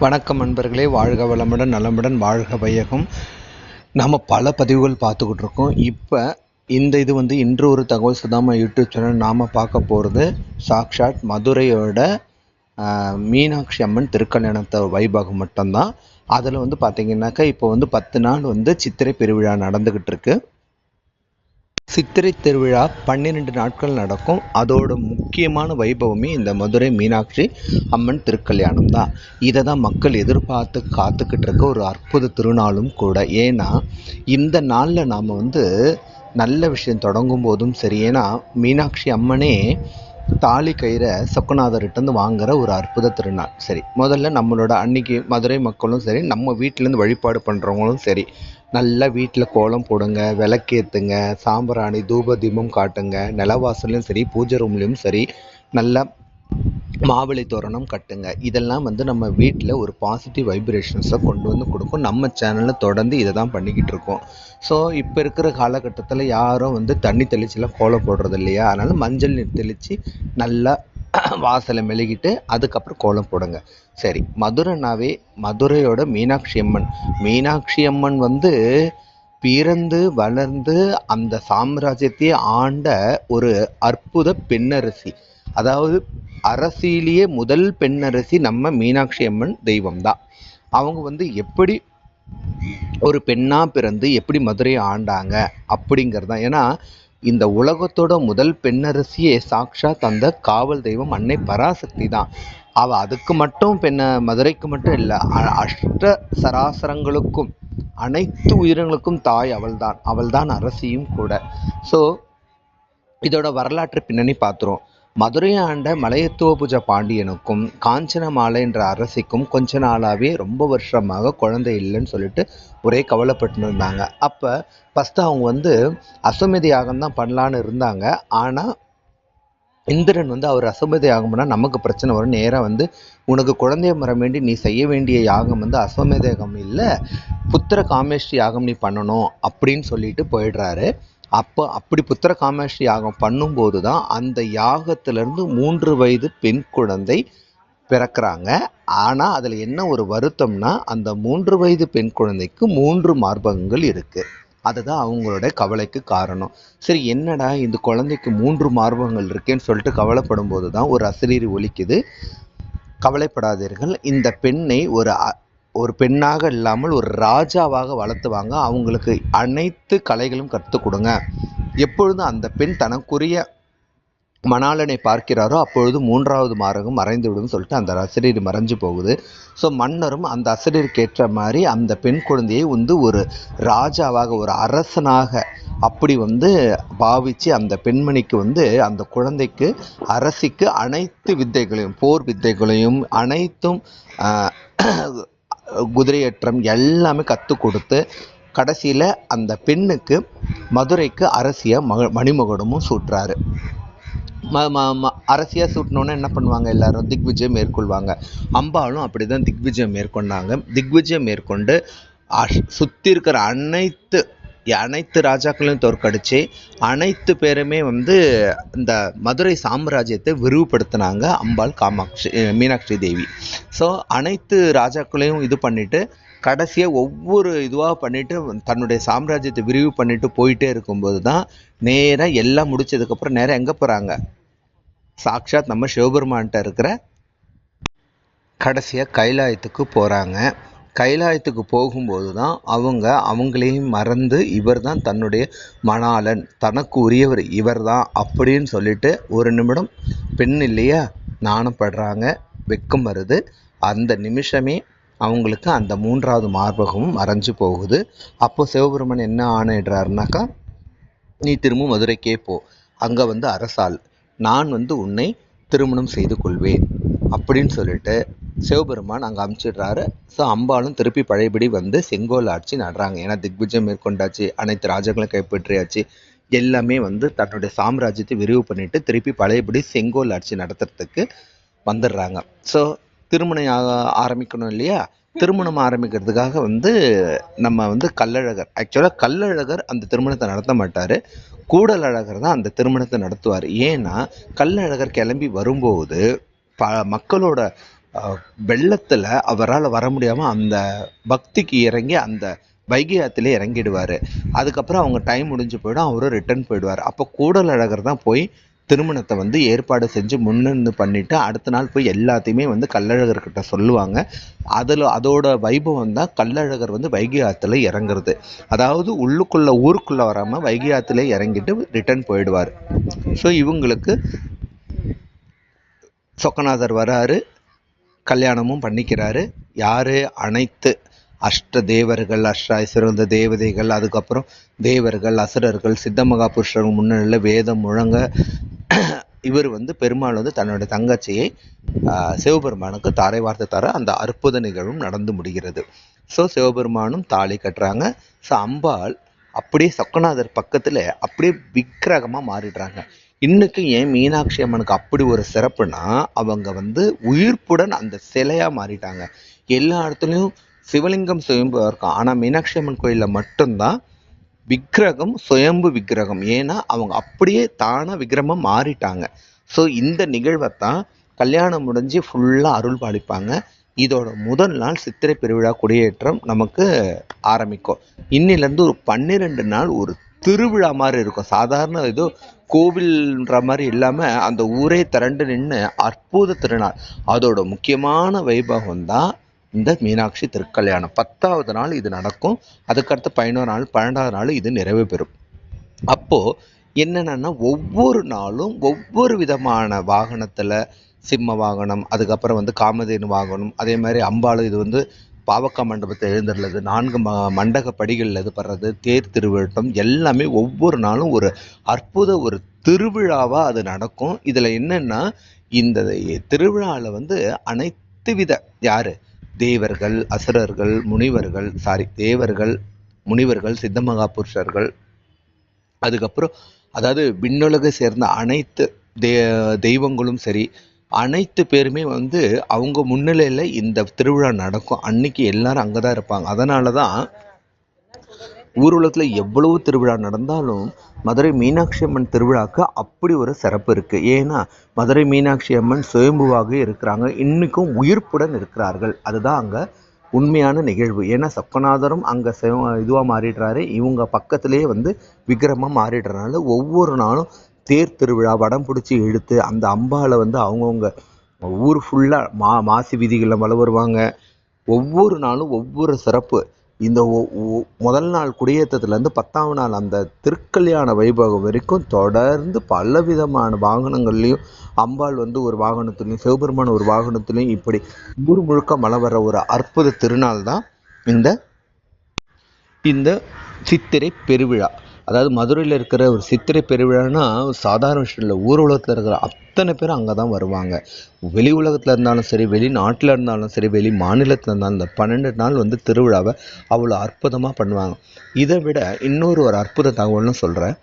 வணக்கம் நண்பர்களே, வாழ்க வளமுடன், நலமுடன், வாழ்க வையகம். நம்ம பல பதிவுகள் பார்த்துக்கிட்டு இருக்கோம். இப்போ இது இன்று ஒரு தகவல் சுதாமா யூடியூப் சேனல் நாம் பார்க்க போகிறது சாக்ஷாத் மதுரையோட மீனாட்சி அம்மன் திருக்கல்யாணத்தை வைபாகம் மட்டும்தான். அதில் பார்த்தீங்கன்னாக்கா இப்போ 10 நாள் சித்திரை பெருவிழா நடந்துக்கிட்டு இருக்கு. சித்திரை திருவிழா 12 நாட்கள் நடக்கும். அதோட முக்கியமான வைபவமே இந்த மதுரை மீனாட்சி அம்மன் திருக்கல்யாணம் தான். இதை தான் மக்கள் எதிர்பார்த்து காத்துக்கிட்டு இருக்க ஒரு அற்புத திருநாளும் கூட. ஏன்னா இந்த நாளில் நாம் நல்ல விஷயம் தொடங்கும் போதும் சரி, ஏன்னா மீனாட்சி அம்மனே தாலி கயிறை சொக்கநாதர்கிட்டருந்து வாங்குற ஒரு அற்புத திருநாள். சரி, முதல்ல நம்மளோட அன்னைக்கு மதுரை மக்களும் சரி, நம்ம வீட்டிலேருந்து வழிபாடு பண்ணுறவங்களும் சரி, நல்லா வீட்டில் கோலம் போடுங்க, விளக்கேற்றுங்க, சாம்பிராணி தூப தீபம் காட்டுங்க, நிலவாசலையும் சரி பூஜை ரூம்லேயும் சரி நல்லா மாவிளை தோரணம் கட்டுங்க. இதெல்லாம் நம்ம வீட்டில் ஒரு பாசிட்டிவ் வைப்ரேஷன்ஸை கொண்டு கொடுக்கும். நம்ம சேனலில் தொடர்ந்து இதை தான் பண்ணிக்கிட்டு இருக்கோம். ஸோ இப்போ இருக்கிற காலகட்டத்தில் யாரும் தண்ணி தெளிச்சுலாம் கோலம் போடுறது இல்லையா, அதனால் மஞ்சள் நீர் தெளித்து நல்லா வாசலை மெழுகிட்டு அதுக்கப்புறம் கோலம் போடுங்க. சரி, மதுரைனாவே மதுரையோட மீனாட்சி அம்மன் பிறந்து வளர்ந்து அந்த சாம்ராஜ்யத்தையே ஆண்ட ஒரு அற்புத பெண்ணரசி. அதாவது அரசிலேயே முதல் பெண்ணரசி நம்ம மீனாட்சி அம்மன் தெய்வம் தான். அவங்க எப்படி ஒரு பெண்ணா பிறந்து எப்படி மதுரையை ஆண்டாங்க அப்படிங்கிறது தான். ஏன்னா இந்த உலகத்தோட முதல் பெண்ணரசியே சாக்ஷாத் அந்த காவல் தெய்வம் அன்னை பராசக்தி தான். அவள் அதுக்கு மட்டும் மதுரைக்கு மட்டும் இல்லை, அஷ்ட சராசரங்களுக்கும் அனைத்து உயிரினங்களுக்கும் தாய் அவள்தான் அரசியும் கூட. ஸோ இதோட வரலாற்று பின்னணி பார்த்துரும். மதுரையை ஆண்ட மலையத்துவபுஜ பாண்டியனுக்கும் காஞ்சனமாலை என்ற அரசிக்கும் கொஞ்ச நாளாகவே ரொம்ப வருஷமாக குழந்தை இல்லைன்னு சொல்லிட்டு ஒரே கவலைப்பட்டு இருந்தாங்க. அப்போ ஃபஸ்ட்டு அவங்க அசுமதி யாகம் தான் பண்ணலான்னு இருந்தாங்க. ஆனால் இந்திரன் அவர் அசுமதி யாகம்னா நமக்கு பிரச்சனை வரும், நேராக உனக்கு குழந்தைய மரம் வேண்டி நீ செய்ய வேண்டிய யாகம் அஸ்வமேத யாகம் இல்லை, புத்திர காமேஷ்டி யாகம் நீ பண்ணணும் அப்படின்னு சொல்லிட்டு போயிடுறாரு. அப்படி புத்திர காமேஷ்டி யாகம் பண்ணும்போது தான் அந்த யாகத்திலிருந்து 3 வயது பெண் குழந்தை பிறக்கிறாங்க. ஆனால் அதில் என்ன ஒரு வருத்தம்னா, அந்த 3 வயது பெண் குழந்தைக்கு 3 மார்பகங்கள் இருக்குது. அதுதான் அவங்களோட கவலைக்கு காரணம். சரி, என்னடா இந்த குழந்தைக்கு 3 மார்பகங்கள் இருக்கேன்னு சொல்லிட்டு கவலைப்படும் போது தான் ஒரு அசரீரி ஒலிக்குது. கவலைப்படாதீர்கள், இந்த பெண்ணை ஒரு பெண்ணாக இல்லாமல் ஒரு ராஜாவாக வளர்த்துவாங்க, அவங்களுக்கு அனைத்து கலைகளும் கற்றுக் கொடுங்க. எப்பொழுதும் அந்த பெண் தனக்குரிய மணாளனை பார்க்கிறாரோ அப்பொழுது 3வது மார்பகம் மறைந்து விடும் சொல்லிட்டு அந்த அசரீரி மறைஞ்சு போகுது. ஸோ மன்னரும் அந்த அசரீருக்கு ஏற்ற மாதிரி அந்த பெண் குழந்தையை ஒரு ராஜாவாக ஒரு அரசனாக அப்படி பாவிச்சு அந்த பெண்மணிக்கு அந்த குழந்தைக்கு அரசிக்கு அனைத்து வித்தைகளையும் போர் வித்தைகளையும் அனைத்தும் குதிரையேற்றம் எல்லாமே கற்றுக் கொடுத்து கடைசியில் அந்த பெண்ணுக்கு மதுரைக்கு அரசியாக மணிமகுடமும் சூட்டுறாரு. அரசியாக சூட்டினோன்னே என்ன பண்ணுவாங்க, எல்லாரும் திக்விஜயம் மேற்கொள்வாங்க. அம்பாலும் அப்படி தான் திக்விஜயம் மேற்கொண்டாங்க. திக்விஜயம் மேற்கொண்டு சுற்றி இருக்கிற அனைத்து ராஜாக்களையும் தோற்கடிச்சு அனைத்து பேருமே இந்த மதுரை சாம்ராஜ்யத்தை விரிவுபடுத்தினாங்க அம்பாள் மீனாட்சி தேவி. ஸோ அனைத்து ராஜாக்களையும் இது பண்ணிட்டு கடைசியாக ஒவ்வொரு இதுவாக பண்ணிட்டு தன்னுடைய சாம்ராஜ்யத்தை விரிவு பண்ணிட்டு போயிட்டே இருக்கும்போது தான் நேராக எல்லாம் முடிச்சதுக்கப்புறம் நேராக எங்கே போகிறாங்க, சாக்ஷாத் நம்ம சிவபெருமான்கிட்ட இருக்கிற கடைசியாக கைலாயத்துக்கு போகிறாங்க. கைலாயத்துக்கு போகும்போது தான் அவங்களையும் மறந்து இவர் தான் தன்னுடைய மணாளன், தனக்கு உரியவர் இவர் தான் அப்படின்னு சொல்லிட்டு ஒரு நிமிடம் பெண் இல்லையா நாணப்படுறாங்க, வெக்கம் வருது. அந்த நிமிஷமே அவங்களுக்கு அந்த 3வது மார்பகமும் மறைஞ்சு போகுது. அப்போ சிவபெருமன் என்ன ஆணையிடுறாருனாக்கா, நீ திரும்ப மதுரைக்கே போ, அங்கே அரசாள், நான் உன்னை திருமணம் செய்து கொள்வேன் அப்படின்னு சொல்லிட்டு சிவபெருமான் அங்கே அமுச்சிடுறாரு. ஸோ அம்பாலும் திருப்பி பழையபடி செங்கோல் ஆட்சி நடுறாங்க. ஏன்னா திக்விஜயம் மேற்கொண்டாச்சு, அனைத்து ராஜாக்களும் கைப்பற்றியாச்சு, எல்லாமே தன்னுடைய சாம்ராஜ்யத்தை விரிவு பண்ணிட்டு திருப்பி பழையபடி செங்கோல் ஆட்சி நடத்துறதுக்கு வந்துடுறாங்க. ஸோ திருமணம் ஆரம்பிக்கணும் இல்லையா, திருமணம் ஆரம்பிக்கிறதுக்காக நம்ம கள்ளழகர், ஆக்சுவலாக கள்ளழகர் அந்த திருமணத்தை நடத்த மாட்டார், கூடலழகர் தான் அந்த திருமணத்தை நடத்துவார். ஏன்னா கள்ளழகர் கிளம்பி வரும்போது மக்களோட வெள்ளத்தில் அவரால் வர முடியாமல் அந்த பக்திக்கு இறங்கி அந்த வைகை ஆற்றிலே இறங்கிடுவார். அதுக்கப்புறம் அவங்க டைம் முடிஞ்சு போயிடும், அவரும் ரிட்டர்ன் போயிடுவார். அப்போ கூடல் அழகர் தான் போய் திருமணத்தை வந்து ஏற்பாடு செஞ்சு முன்னிருந்து பண்ணிட்டு அடுத்த நாள் போய் எல்லாத்தையுமே வந்து கள்ளழகர்கிட்ட சொல்லுவாங்க. அதோட வைபவம் தான் கள்ளழகர் வந்து வைகை ஆற்றுல இறங்குறது. அதாவது ஊருக்குள்ளே வராமல் வைகை ஆற்றுல இறங்கிட்டு ரிட்டர்ன் போயிடுவார். ஸோ இவங்களுக்கு சொக்கநாதர் வராரு, கல்யாணமும் பண்ணிக்கிறாரு. யாரு? அனைத்து அஷ்ட தேவர்கள், அஷ்டாய்சிறந்த தேவதைகள், அதுக்கப்புறம் தேவர்கள், அசுரர்கள், சித்தமகா புருஷர்கள் முன்னிலையில் வேதம் முழங்க இவர் வந்து பெருமாள் வந்து தன்னுடைய தங்கச்சியை சிவபெருமானுக்கு தாரை வார்த்தை தர அந்த அற்புத நிகழ்வும் நடந்து முடிகிறது. ஸோ சிவபெருமானும் தாலி கட்டுறாங்க. ஸோ அம்பாள் அப்படியே சொக்கநாதர் பக்கத்தில் அப்படியே விக்கிரகமாக மாறிடுறாங்க. இன்னைக்கு ஏன் மீனாட்சி அம்மனுக்கு அப்படி ஒரு சிறப்புனா, அவங்க வந்து உயிர்ப்புடன் அந்த சிலையாக மாறிட்டாங்க. எல்லா இடத்துலையும் சிவலிங்கம் சுயம்பு இருக்கும், ஆனால் மீனாட்சி அம்மன் கோயிலில் மட்டும்தான் விக்கிரகம் சுயம்பு விக்கிரகம். ஏன்னா அவங்க அப்படியே தானாக விக்கிரகமாக மாறிட்டாங்க. ஸோ இந்த நிகழ்வைத்தான் கல்யாணம் முடிஞ்சு ஃபுல்லாக அருள் பாலிப்பாங்க. இதோட முதல் நாள் சித்திரை பெருவிழா கொடியேற்றம் நமக்கு ஆரம்பிக்கும். இன்னிலேருந்து ஒரு 12 நாள் ஒரு திருவிழா மாதிரி இருக்கும். சாதாரண ஏதோ கோவில்ன்ற மாதிரி இல்லாமல் அந்த ஊரே திரண்டு நின்று அற்புத திருநாள். அதோட முக்கியமான வைபவம் தான் இந்த மீனாட்சி திருக்கல்யாணம். 10வது நாள் இது நடக்கும். அதுக்கடுத்து 11 நாள் 12வது நாள் இது நிறைவு பெறும். அப்போது என்னென்னா ஒவ்வொரு நாளும் ஒவ்வொரு விதமான வாகனத்தில், சிம்ம வாகனம், அதுக்கப்புறம் வந்து காமதேனு வாகனம், அதே மாதிரி அம்பாள் இது வந்து பாவக்கா மண்டபத்தை எழுந்துள்ளது, 4 மண்டக படிகளில் இது படுறது, தேர் திருவிழம், எல்லாமே ஒவ்வொரு நாளும் ஒரு அற்புத ஒரு திருவிழாவாக அது நடக்கும். இதில் என்னென்னா இந்த திருவிழாவில் வந்து அனைத்து வித யார் தேவர்கள், அசுரர்கள், முனிவர்கள், தேவர்கள், முனிவர்கள், சித்தமகா புருஷர்கள், அதுக்கப்புறம் அதாவது விண்ணுலகை சேர்ந்த அனைத்து தெய்வங்களும் சரி, அனைத்து பேருமே வந்து அவங்க முன்னிலையில் இந்த திருவிழா நடக்கும். அன்னைக்கு எல்லாரும் அங்கே தான் இருப்பாங்க. அதனால தான் ஊர்வலத்தில் எவ்வளவு திருவிழா நடந்தாலும் மதுரை மீனாட்சி அம்மன் திருவிழாவுக்கு அப்படி ஒரு சிறப்பு இருக்குது. ஏன்னா மதுரை மீனாட்சி அம்மன் சுயம்புவாக இருக்கிறாங்க, இன்றைக்கும் உயிர்ப்புடன் இருக்கிறார்கள். அதுதான் அங்கே உண்மையான நிகழ்வு. ஏன்னா சொக்கநாதரும் அங்கே இதுவாக மாறிடுறாரு, இவங்க பக்கத்துலேயே வந்து விக்கிரமாக மாறிடுறதுனால ஒவ்வொரு நாளும் தேர் திருவிழா வடம் பிடிச்சி இழுத்து அந்த அம்பாவை வந்து அவங்கவுங்க ஊர் ஃபுல்லாக மாசி வீதிகளில் வள வருவாங்க. ஒவ்வொரு நாளும் ஒவ்வொரு சிறப்பு. இந்த முதல் நாள் குடியேற்றத்துலேருந்து 10ஆம் நாள் அந்த திருக்கல்யாண வைபவம் வரைக்கும் தொடர்ந்து பலவிதமான வாகனங்கள்லையும் அம்பாள் வந்து ஒரு வாகனத்துலையும் சிவபெருமான் ஒரு வாகனத்துலையும் இப்படி ஊர் முழுக்க மழை வர்ற ஒரு அற்புத திருநாள் தான் இந்த சித்திரை பெருவிழா. அதாவது மதுரையில் இருக்கிற ஒரு சித்திரை பெருவிழான்னா சாதாரண விஷயம் இல்லை. ஊர் உலகத்தில் இருக்கிற அத்தனை பேரும் அங்கே தான் வருவாங்க. வெளி உலகத்தில் இருந்தாலும் சரி, வெளிநாட்டில் இருந்தாலும் சரி, வெளி மாநிலத்தில் இருந்தாலும் இந்த 12 நாள் வந்து திருவிழாவை அவ்வளோ அற்புதமாக பண்ணுவாங்க. இதை விட இன்னொரு அற்புத தகவல்னு சொல்கிறேன்.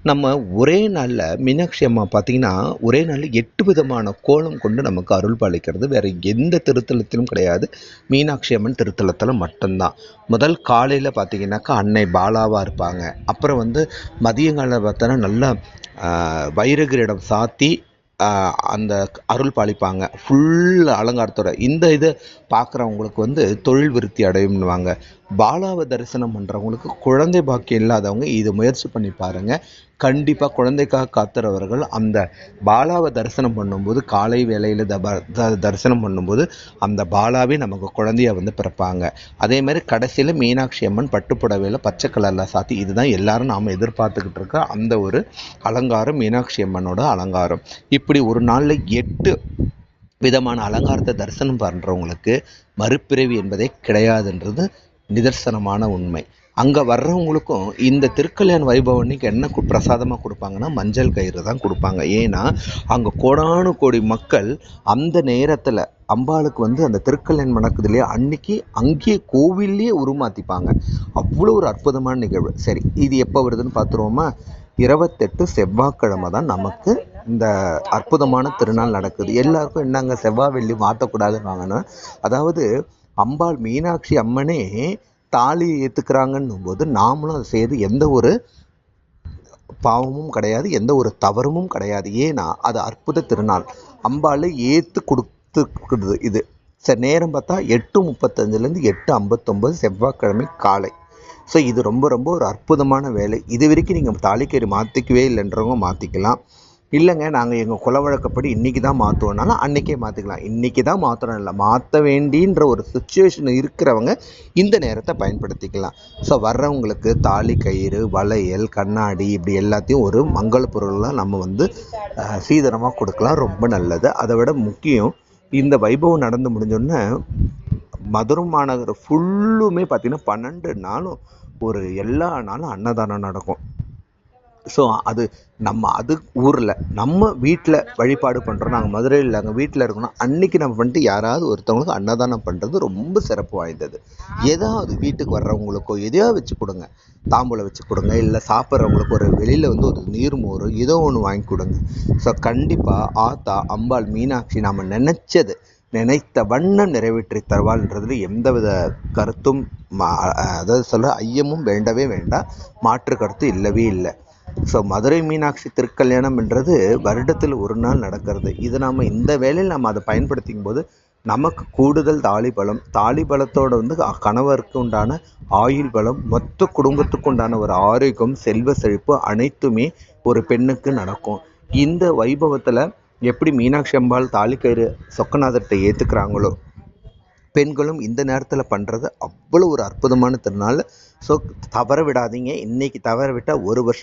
நம்ம ஒரே நாளில் மீனாட்சி அம்மா பார்த்திங்கன்னா ஒரே நாளில் 8 விதமான கோலம் கொண்டு நமக்கு அருள் பாலிக்கிறது வேறு எந்த திருத்தலத்திலும் கிடையாது. மீனாட்சி அம்மன் திருத்தலத்தில் மட்டும்தான். முதல் காலையில் பார்த்திங்கனாக்கா அன்னை பாலாவாக இருப்பாங்க. அப்புறம் வந்து மதியங்காலில் பார்த்தோன்னா நல்லா வைரகிரீடம் சாத்தி அந்த அருள் பாலிப்பாங்க ஃபுல் அலங்காரத்தோட. இந்த இதை பார்க்குறவங்களுக்கு வந்து தொழில் விருத்தி அடையும்னுவாங்க. பாலாவை தரிசனம் பண்ணுறவங்களுக்கு குழந்தை பாக்கியம் இல்லாதவங்க இதை முயற்சி பண்ணி பாருங்கள். கண்டிப்பாக குழந்தைக்காக காத்துறவர்கள் அந்த பாலாவை தரிசனம் பண்ணும்போது, காலை வேளையில் தரிசனம் பண்ணும்போது அந்த பாலாவே நமக்கு குழந்தைய வந்து பிறப்பாங்க. அதே மாதிரி கடைசியில் மீனாட்சி அம்மன் பட்டுப்புடவையில் பச்சை கலரில் சாத்தி, இதுதான் எல்லாரும் நாம் எதிர்பார்த்துக்கிட்டு இருக்க அந்த ஒரு அலங்காரம் மீனாட்சி அம்மனோட அலங்காரம். இப்படி ஒரு நாளில் 8 விதமான அலங்காரத்தை தரிசனம் பண்ணுறவங்களுக்கு மறுபிறவி என்பதே கிடையாதுன்றது நிதர்சனமான உண்மை. அங்கே வர்றவங்களுக்கும் இந்த திருக்கல்யாண வைபவம் அன்னைக்கு என்ன பிரசாதமாக கொடுப்பாங்கன்னா மஞ்சள் கயிறு தான் கொடுப்பாங்க. ஏன்னா அங்கே கோடானு கோடி மக்கள் அந்த நேரத்தில் அம்பாளுக்கு வந்து அந்த திருக்கல்யாணம் நடக்குது இல்லையா, அன்னைக்கு அங்கேயே கோவில்லையே உருமாற்றிப்பாங்க. அவ்வளோ ஒரு அற்புதமான நிகழ்வு. சரி, இது எப்போ வருதுன்னு பார்த்துருவோமா? 28 செவ்வாய்க்கிழமை தான் நமக்கு இந்த அற்புதமான திருநாள் நடக்குது. எல்லாருக்கும் என்னங்க செவ்வாய் வெள்ளி மாற்றக்கூடாதுன்னு வாங்கினா, அதாவது அம்பாள் மீனாட்சி அம்மனே தாலி ஏற்றுக்கிறாங்கன்னும் போது நாமளும் அதை செய்து எந்த ஒரு பாவமும் கிடையாது, எந்த ஒரு தவறும் கிடையாது. ஏன்னா அது அற்புத திருநாள். அம்பாள் ஏற்று கொடுத்துருக்குது. இது சார் நேரம் பார்த்தா 8:35லேருந்து 8:59 செவ்வாய்க்கிழமை காலை. ஸோ இது ரொம்ப ரொம்ப ஒரு அற்புதமான வேலை. இது வரைக்கும் நீங்கள் தாலிக்கயிறு மாற்றிக்கவே இல்லைன்றவங்க மாற்றிக்கலாம். இல்லைங்க நாங்கள் எங்கள் குல வழக்கப்படி இன்றைக்கி தான் மாற்றுவோம்னாலும் அன்றைக்கே மாற்றிக்கலாம். இன்றைக்கி தான் மாற்றணும் இல்லை, மாற்ற வேண்டின்ற ஒரு சுச்சுவேஷன் இருக்கிறவங்க இந்த நேரத்தை பயன்படுத்திக்கலாம். ஸோ வர்றவங்களுக்கு தாலி கயிறு, வளையல், கண்ணாடி இப்படி எல்லாத்தையும் ஒரு மங்கள பொருள்லாம் நம்ம வந்து சீதனமாக கொடுக்கலாம். ரொம்ப நல்லது. அதை விட முக்கியம், இந்த வைபவம் நடந்து முடிஞ்சோடனே மதுரை மாநகர் ஃபுல்லுமே பார்த்திங்கன்னா 12 நாளும் எல்லா நாளும் அன்னதானம் நடக்கும். ஸோ அது அது ஊரில் நம்ம வீட்டில் வழிபாடு பண்ணுறோம். நாங்கள் மதுரையில் நாங்கள் வீட்டில் இருக்கணும், அன்றைக்கி நம்ம பண்ணிட்டு யாராவது ஒருத்தவங்களுக்கு அன்னதானம் பண்ணுறது ரொம்ப சிறப்பு வாய்ந்தது. ஏதாவது வீட்டுக்கு வர்றவங்களுக்கோ எதையாவது வச்சு கொடுங்க, தாம்பூலம் வச்சு கொடுங்க, இல்லை சாப்பிட்றவங்களுக்கு ஒரு வெளியில் வந்து ஒரு நீர்மோர் ஏதோ ஒன்று வாங்கி கொடுங்க. ஸோ கண்டிப்பாக ஆத்தா அம்பாள் மீனாட்சி நாம் நினைத்த வண்ணம் நிறைவேற்றி தருவாள்ன்றதுல எந்தவித கருத்தும் அதாவது சொல்ல ஐயமும் வேண்டவே வேண்டாம், மாற்று கருத்து இல்லவே இல்லை. ஸோ மதுரை மீனாட்சி திருக்கல்யாணம்ன்றது வருடத்தில் ஒரு நாள் நடக்கிறது. இது நாம் இந்த வேளையில் நம்ம அதை பயன்படுத்திக்கும் போது நமக்கு கூடுதல் தாலி பலத்தோடு வந்து கணவருக்கு உண்டான ஆயுள் பலம், மொத்த குடும்பத்துக்கு உண்டான ஒரு ஆரோக்கியம், செல்வ செழிப்பு அனைத்துமே ஒரு பெண்ணுக்கு நடக்கும். இந்த வைபவத்தில் எப்படி மீனாட்சி அம்பாள் தாலிக்கயிறு சொக்கநாதர்கிட்ட ஏற்றுக்கிறாங்களோ, பெண்களும் இந்த நேரத்தில் பண்ணுறது அவ்வளோ ஒரு அற்புதமான திருநாள். ஸோ தவற விடாதீங்க. இன்றைக்கி தவற விட்டால் ஒரு வருஷம்